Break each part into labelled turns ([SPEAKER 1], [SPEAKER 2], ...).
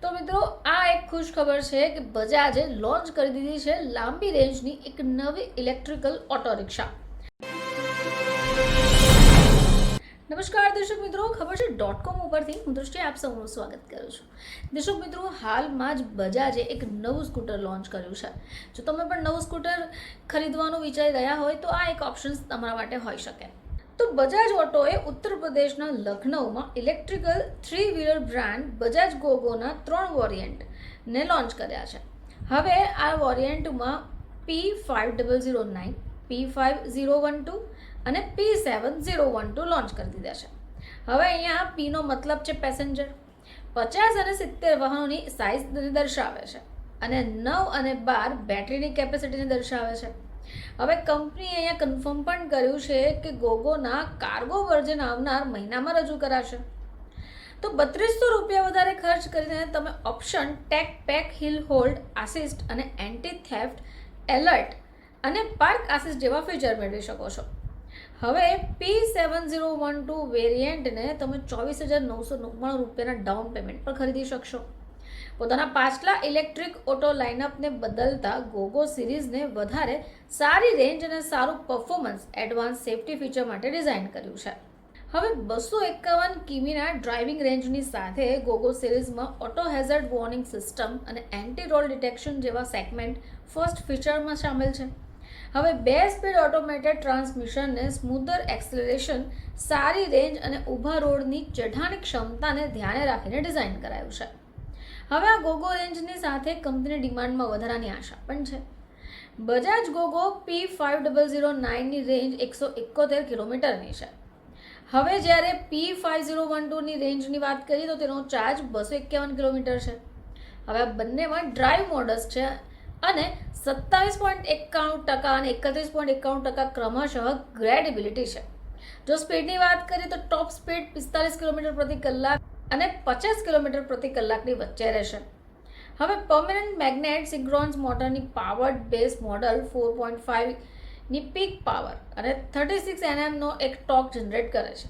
[SPEAKER 1] તો મિત્રો આ એક ખુશ ખબર છે કે બજાજે લોન્ચ કરી દીધી છે લાંબી રેન્જની એક નવી ઇલેક્ટ્રિકલ ઓટો રિક્ષા। નમસ્કાર દર્શક મિત્રો, ખબર છે .com ઉપરથી હું દૃષ્ટિ આપ સૌનું સ્વાગત કરું છું। દર્શક મિત્રો, હાલમાં જ બજાજે એક નવું સ્કૂટર લોન્ચ કર્યું છે। જો તમે પણ નવું સ્કૂટર ખરીદવાનું વિચારી રહ્યા હોય તો આ એક ઓપ્શન તમારા માટે હોઈ શકે। તો બજાજ ઓટોએ ઉત્તર પ્રદેશના લખનઉમાં ઇલેક્ટ્રિકલ 3-વ્હીલર બ્રાન્ડ બજાજ ગોગોના 3 વેરિયન્ટને લોન્ચ કર્યા છે। હવે આ વેરિયન્ટમાં P5009, P5012 અને P7012 લોન્ચ કરી દીધા છે। હવે અહીંયા Pનો મતલબ છે પેસેન્જર, 50 અને 70 વાહનોની સાઇઝને દર્શાવે છે અને 9 અને 12 બેટરીની કેપેસિટીને દર્શાવે છે। હવે કંપનીએ અહીંયા કન્ફર્મ પણ કર્યું છે કે ગોગોના કાર્ગો વર્ઝન આવનાર મહિનામાં રજૂ કરાશે। તો ₹3200 વધારે ખર્ચ કરીને તમે option tech pack hill hold assist અને એન્ટી થેફ્ટ એલર્ટ અને પાર્ક આસિસ્ટ જેવા ફીચર મેળવી શકો છો। હવે P7012 વેરિયન્ટને તમે ₹24,999 ડાઉન પેમેન્ટ પર ખરીદી શકશો। પોતાના પાછલા ઇલેક્ટ્રિક ઓટો લાઇનઅપને બદલતા ગોગો સિરીઝને વધારે સારી રેન્જ અને સારું પરફોર્મન્સ એડવાન્સ સેફ્ટી ફીચર માટે ડિઝાઇન કર્યું છે। હવે 251 કિમીના ડ્રાઇવિંગ રેન્જની સાથે ગોગો સિરીઝમાં ઓટો હેઝર્ડ વોર્નિંગ સિસ્ટમ અને એન્ટી રોલ ડિટેક્શન જેવા સેગમેન્ટ ફર્સ્ટ ફીચરમાં સામેલ છે। હવે 2 સ્પીડ ઓટોમેટેડ ટ્રાન્સમિશનને સ્મૂધર એક્સેલરેશન, સારી રેન્જ અને ઊભા રોડની ચઢાણની ક્ષમતાને ધ્યાને રાખીને ડિઝાઇન કરાયું છે। હવે આ ગોગો રેન્જની સાથે કંપની ડિમાન્ડમાં વધારાની આશા પણ છે। બજાજ ગોગો P5009ની રેન્જ 171 કિલોમીટરની છે। હવે જ્યારે P5012ની રેન્જની વાત કરીએ તો તેનો ચાર્જ 251 કિલોમીટર છે। હવે આ બંનેમાં ડ્રાઈવ મોડસ છે અને 27.91% અને 31.91% ક્રમશઃ ગ્રેડેબિલિટી છે। જો સ્પીડની વાત કરીએ તો ટોપ સ્પીડ 45 કિલોમીટર પ્રતિ કલાક અને 50 કિલોમીટર પ્રતિ કલાકની વચ્ચે રહેશે। હવે પરમેનન્ટ મેગ્નેટ સિંક્રોન્સ મોટરની પાવર્ડ બેઝ મોડલ 4.5ની પીક પાવર અને 36 Nmનો એક ટોર્ક જનરેટ કરે છે।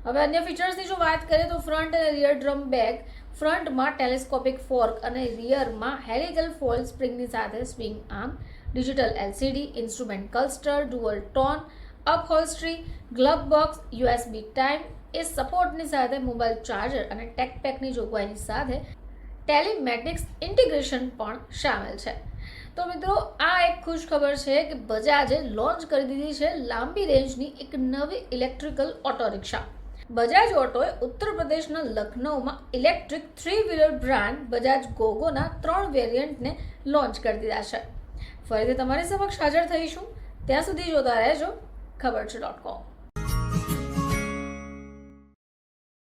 [SPEAKER 1] હવે અન્ય ફીચર્સની જો વાત કરીએ તો ફ્રન્ટ અને રિયર ડ્રમ બેગ, ફ્રન્ટમાં ટેલિસ્કોપિક ફોર્ક અને રિયરમાં હેલિકલ ફોઇલ સ્પ્રિંગની સાથે swing arm, digital LCD, instrument cluster, dual tone upholstery, glove box, USB type A સપોર્ટની સાથે મોબાઈલ ચાર્જર અને ટેક પેકની જોગવાઈની સાથે ટેલિમેટિક્સ ઇન્ટિગ્રેશન પણ સામેલ છે। તો મિત્રો, આ એક ખુશ ખબર છે કે બજાજે લોન્ચ કરી દીધી છે લાંબી રેન્જની એક નવી ઇલેક્ટ્રિકલ ઓટો રિક્ષા। બજાજ ઓટોએ ઉત્તર પ્રદેશના લખનઉમાં ઇલેક્ટ્રિક 3-વ્હીલર બ્રાન્ડ બજાજ ગોગોના 3 વેરિયન્ટને લોન્ચ કરી દીધા છે। ફરીથી તમારી સમક્ષ હાજર થઈશું, ત્યાં સુધી જોતા રહેજો ખબર છે .com।